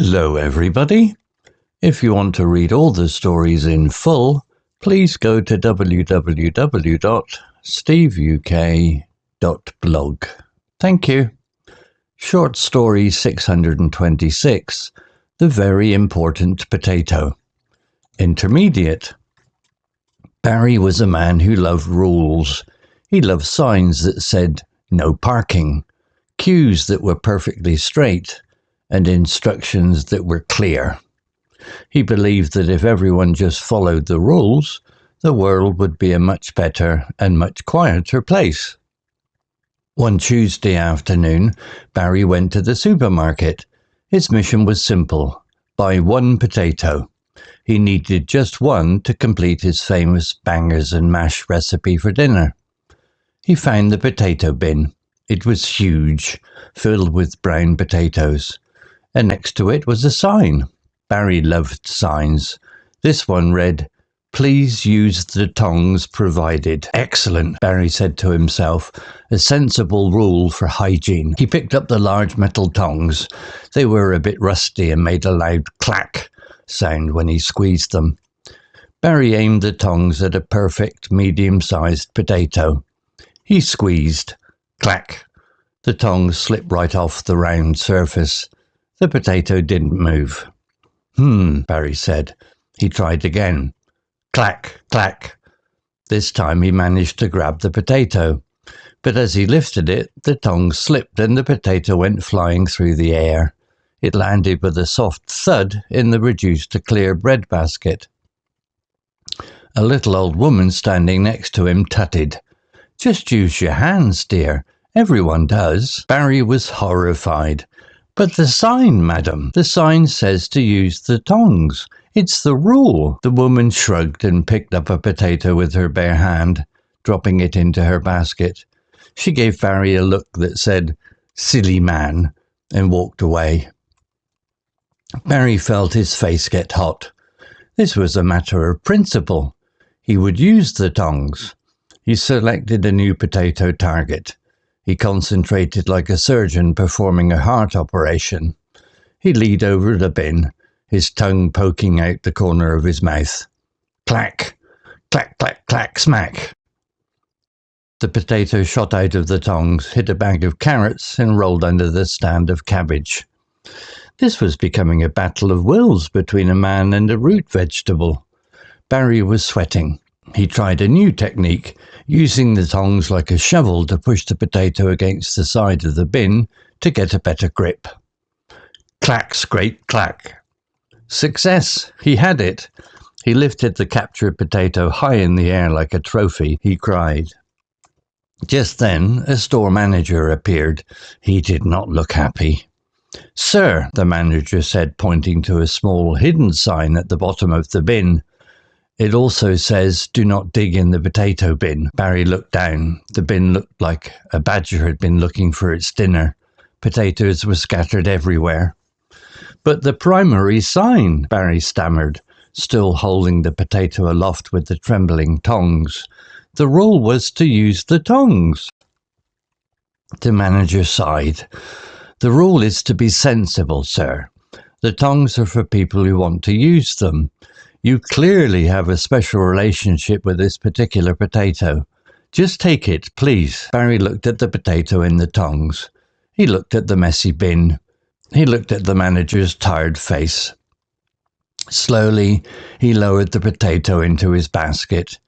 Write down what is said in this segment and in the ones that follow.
Hello everybody. If you want to read all the stories in full, please go to www.steveuk.blog. Thank you. Short story 626, The Very Important Potato. Intermediate. Barry was a man who loved rules. He loved signs that said no parking, cues that were perfectly straight, and instructions that were clear. He believed that if everyone just followed the rules, the world would be a much better and much quieter place. One Tuesday afternoon, Barry went to the supermarket. His mission was simple: buy one potato. He needed just one to complete his famous bangers and mash recipe for dinner. He found the potato bin. It was huge, filled with brown potatoes. And next to it was a sign. Barry loved signs. This one read, "Please use the tongs provided." Excellent, Barry said to himself. A sensible rule for hygiene. He picked up the large metal tongs. They were a bit rusty and made a loud clack sound when he squeezed them. Barry aimed the tongs at a perfect medium-sized potato. He squeezed. Clack. The tongs slipped right off the round surface. The potato didn't move. Barry said. He tried again. Clack, clack. This time he managed to grab the potato. But as he lifted it, the tongs slipped and the potato went flying through the air. It landed with a soft thud in the reduced-to-clear bread basket. A little old woman standing next to him tutted. "Just use your hands, dear. Everyone does." Barry was horrified. "But the sign, madam. The sign says to use the tongs. It's the rule." The woman shrugged and picked up a potato with her bare hand, dropping it into her basket. She gave Barry a look that said, "Silly man," and walked away. Barry felt his face get hot. This was a matter of principle. He would use the tongs. He selected a new potato target. He concentrated like a surgeon performing a heart operation. He leaned over the bin, his tongue poking out the corner of his mouth. Clack, clack, clack, clack, smack. The potato shot out of the tongs, hit a bag of carrots, and rolled under the stand of cabbage. This was becoming a battle of wills between a man and a root vegetable. Barry was sweating. He tried a new technique, using the tongs like a shovel to push the potato against the side of the bin to get a better grip. Clack, scrape, clack. Success! He had it. He lifted the captured potato high in the air like a trophy. He cried. Just then, a store manager appeared. He did not look happy. "Sir," the manager said, pointing to a small hidden sign at the bottom of the bin. "It also says, 'Do not dig in the potato bin.'" Barry looked down. The bin looked like a badger had been looking for its dinner. Potatoes were scattered everywhere. "But the primary sign," Barry stammered, still holding the potato aloft with the trembling tongs. "The rule was to use the tongs." The manager sighed. "The rule is to be sensible, sir. The tongs are for people who want to use them. You clearly have a special relationship with this particular potato. Just take it, please." Barry looked at the potato in the tongs. He looked at the messy bin. He looked at the manager's tired face. Slowly, he lowered the potato into his basket.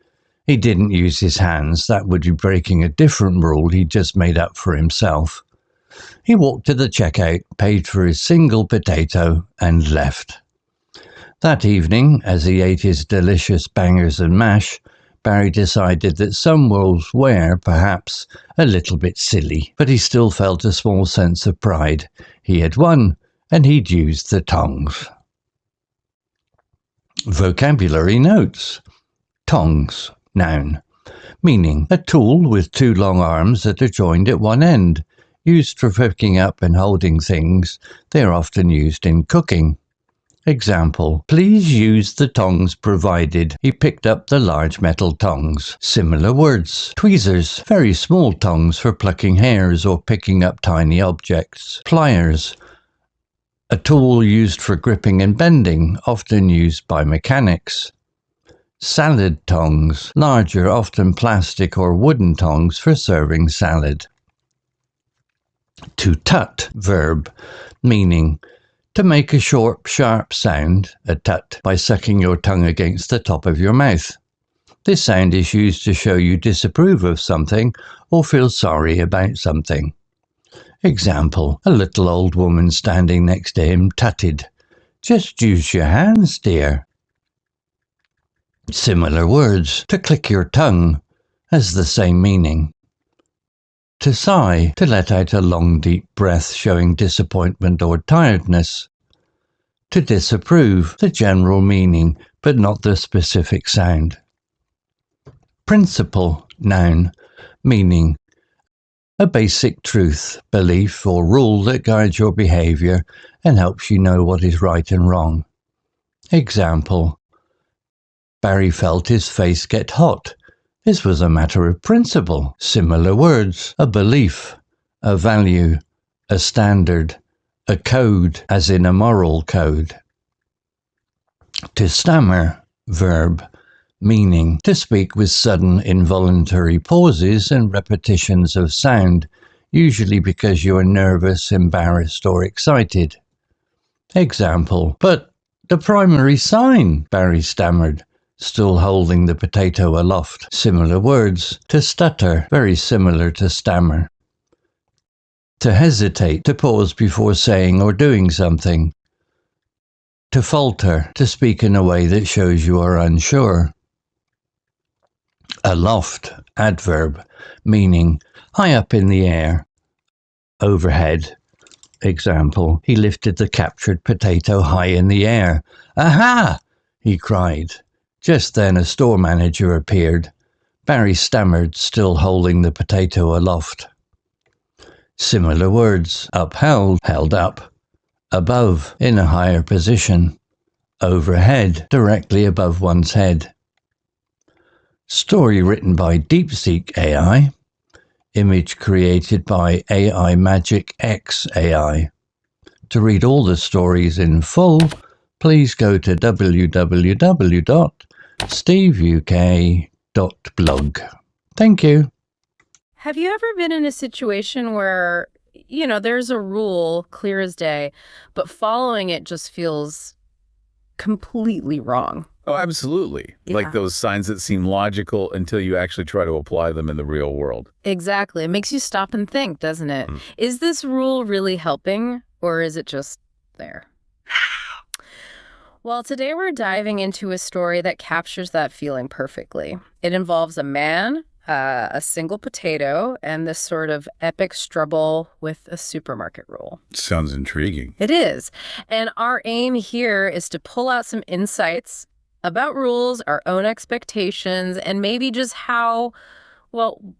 He didn't use his hands. That would be breaking a different rule he'd just made up for himself. He walked to the checkout, paid for his single potato, and left. That evening, as he ate his delicious bangers and mash, Barry decided that some rules were, perhaps, a little bit silly, but he still felt a small sense of pride. He had won, and he'd used the tongs. Vocabulary notes. Tongs, noun. Meaning, a tool with two long arms that are joined at one end. Used for picking up and holding things, they are often used in cooking. Example, please use the tongs provided. He picked up the large metal tongs. Similar words. Tweezers, very small tongs for plucking hairs or picking up tiny objects. Pliers, a tool used for gripping and bending, often used by mechanics. Salad tongs, larger, often plastic or wooden tongs for serving salad. To tut, verb, meaning to make a short, sharp sound, a tut, by sucking your tongue against the top of your mouth. This sound is used to show you disapprove of something or feel sorry about something. Example, a little old woman standing next to him tutted, "Just use your hands, dear." Similar words, to click your tongue, has the same meaning. To sigh, to let out a long deep breath showing disappointment or tiredness. To disapprove, the general meaning, but not the specific sound. Principle, noun, meaning a basic truth, belief, or rule that guides your behavior and helps you know what is right and wrong. Example, Barry felt his face get hot. This was a matter of principle. Similar words, a belief, a value, a standard, a code, as in a moral code. To stammer, verb, meaning to speak with sudden involuntary pauses and repetitions of sound, usually because you are nervous, embarrassed, or excited. Example, "But the primary sign," Barry stammered, still holding the potato aloft. Similar words, to stutter, very similar to stammer. To hesitate, to pause before saying or doing something. To falter, to speak in a way that shows you are unsure. Aloft, adverb, meaning high up in the air, overhead. Example, he lifted the captured potato high in the air. "Aha!" he cried. Just then a store manager appeared. Barry stammered, still holding the potato aloft. Similar words, upheld, held up. Above, in a higher position. Overhead, directly above one's head. Story written by DeepSeek AI. Image created by AI Magic X AI. To read all the stories in full, please go to www.steveuk.blog. Thank you. Have you ever been in a situation where, there's a rule clear as day, but following it just feels completely wrong? Oh, absolutely. Yeah. Like those signs that seem logical until you actually try to apply them in the real world. Exactly. It makes you stop and think, doesn't it? Mm. Is this rule really helping, or is it just there? Well, today we're diving into a story that captures that feeling perfectly. It involves a man, a single potato, and this sort of epic struggle with a supermarket rule. Sounds intriguing. It is. And our aim here is to pull out some insights about rules, our own expectations, and maybe just how,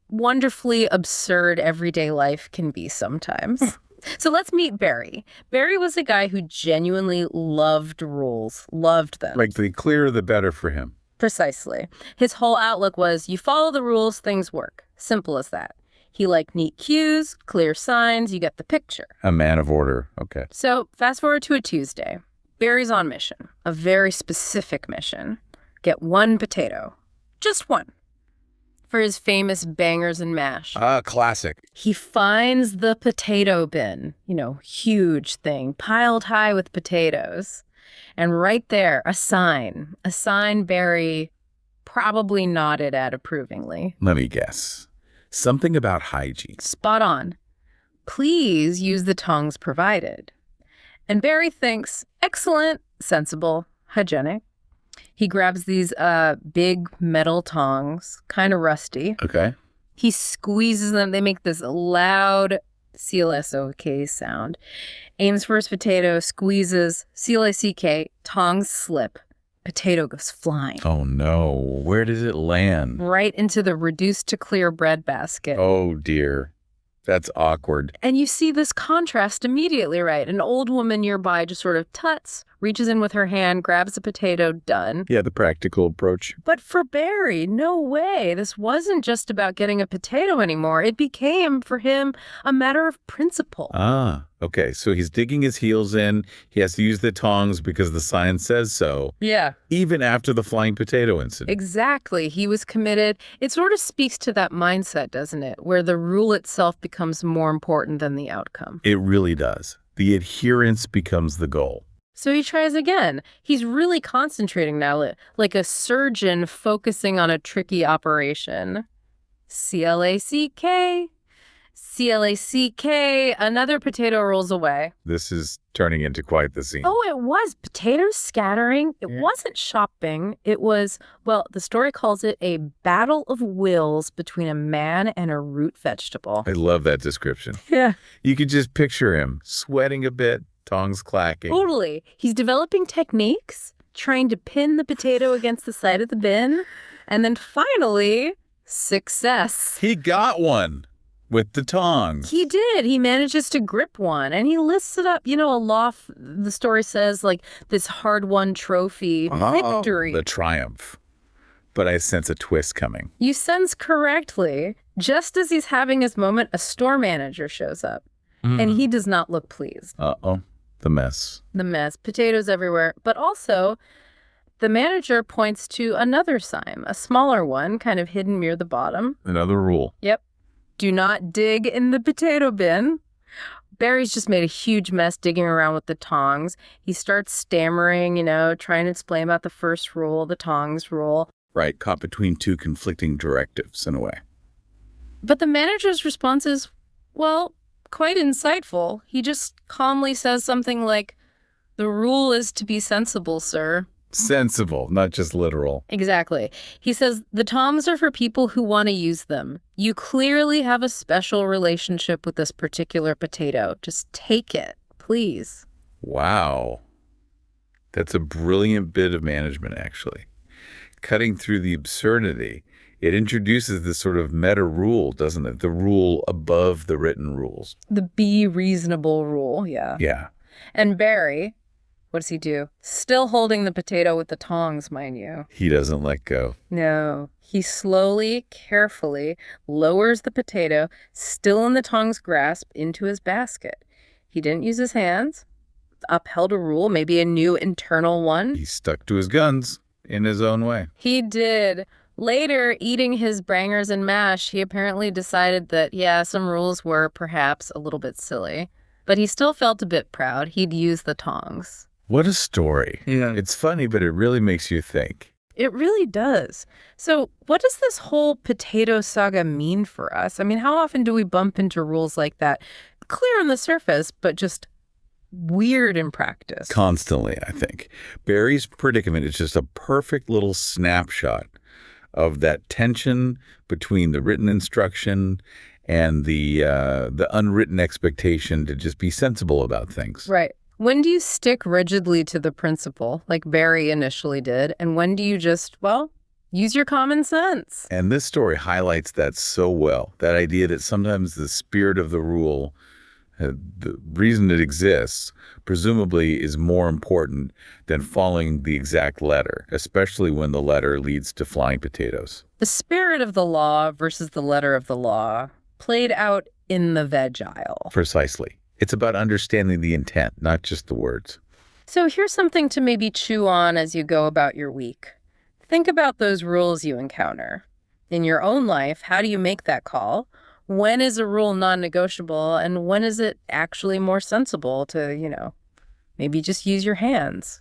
wonderfully absurd everyday life can be sometimes. So let's meet Barry. Barry was a guy who genuinely loved rules, loved them. Like the clearer the better for him. Precisely. His whole outlook was, you follow the rules, things work. Simple as that. He liked neat cues, clear signs, you get the picture. A man of order. Okay. So fast forward to a Tuesday. Barry's on mission, a very specific mission. Get one potato, just one, for his famous bangers and mash. Classic. He finds the potato bin, huge thing, piled high with potatoes. And right there, a sign Barry probably nodded at approvingly. Let me guess. Something about hygiene. Spot on. Please use the tongs provided. And Barry thinks, excellent, sensible, hygienic. He grabs these big metal tongs, kind of rusty. Okay. He squeezes them. They make this loud CLSOK sound. Aims for his potato, squeezes, CLACK, tongs slip. Potato goes flying. Oh no. Where does it land? Right into the reduced to clear bread basket. Oh dear. That's awkward. And you see this contrast immediately, right? An old woman nearby just sort of tuts, reaches in with her hand, grabs a potato, done. Yeah, the practical approach. But for Barry, no way. This wasn't just about getting a potato anymore. It became, for him, a matter of principle. Okay, so he's digging his heels in. He has to use the tongs because the sign says so, Yeah. even after the flying potato incident. Exactly. He was committed. It sort of speaks to that mindset, doesn't it? Where the rule itself becomes more important than the outcome. It really does. The adherence becomes the goal. So he tries again. He's really concentrating now, like a surgeon focusing on a tricky operation. CLACK. CLACK. Another potato rolls away. This is turning into quite the scene. Oh, it was potatoes scattering. It wasn't shopping. It was, well, the story calls it a battle of wills between a man and a root vegetable. I love that description. Yeah. You could just picture him sweating a bit, tongs clacking. Totally. He's developing techniques, trying to pin the potato against the side of the bin, and then finally, success. He got one with the tongs. He did. He manages to grip one, and he lifts it up, aloft. The story says, like, this hard-won trophy victory. The triumph. But I sense a twist coming. You sense correctly. Just as he's having his moment, a store manager shows up, and he does not look pleased. Uh-oh. The mess. The mess. Potatoes everywhere. But also, the manager points to another sign, a smaller one, kind of hidden near the bottom. Another rule. Yep. Do not dig in the potato bin. Barry's just made a huge mess digging around with the tongs. He starts stammering, trying to explain about the first rule, the tongs rule. Right, caught between two conflicting directives in a way. But the manager's response is, well, quite insightful. He just calmly says something like, "The rule is to be sensible, sir." Sensible, not just literal. Exactly. He says, the tongs are for people who want to use them. You clearly have a special relationship with this particular potato. Just take it, please. Wow. That's a brilliant bit of management, actually. Cutting through the absurdity, it introduces this sort of meta rule, doesn't it? The rule above the written rules. The be reasonable rule, yeah. Yeah. And Barry, what does he do? Still holding the potato with the tongs, mind you. He doesn't let go. No. He slowly, carefully lowers the potato, still in the tongs' grasp, into his basket. He didn't use his hands, upheld a rule, maybe a new internal one. He stuck to his guns in his own way. He did. Later, eating his bangers and mash, he apparently decided that, yeah, some rules were perhaps a little bit silly. But he still felt a bit proud. He'd used the tongs. What a story. Yeah. It's funny, but it really makes you think. It really does. So what does this whole potato saga mean for us? I mean, how often do we bump into rules like that? Clear on the surface, but just weird in practice. Constantly, I think. Barry's predicament is just a perfect little snapshot of that tension between the written instruction and the unwritten expectation to just be sensible about things. Right. When do you stick rigidly to the principle, like Barry initially did, and when do you just, use your common sense? And this story highlights that so well, that idea that sometimes the spirit of the rule, the reason it exists, presumably is more important than following the exact letter, especially when the letter leads to flying potatoes. The spirit of the law versus the letter of the law played out in the veg aisle. Precisely. It's about understanding the intent, not just the words. So here's something to maybe chew on as you go about your week. Think about those rules you encounter. In your own life, how do you make that call? When is a rule non-negotiable, and when is it actually more sensible to, maybe just use your hands?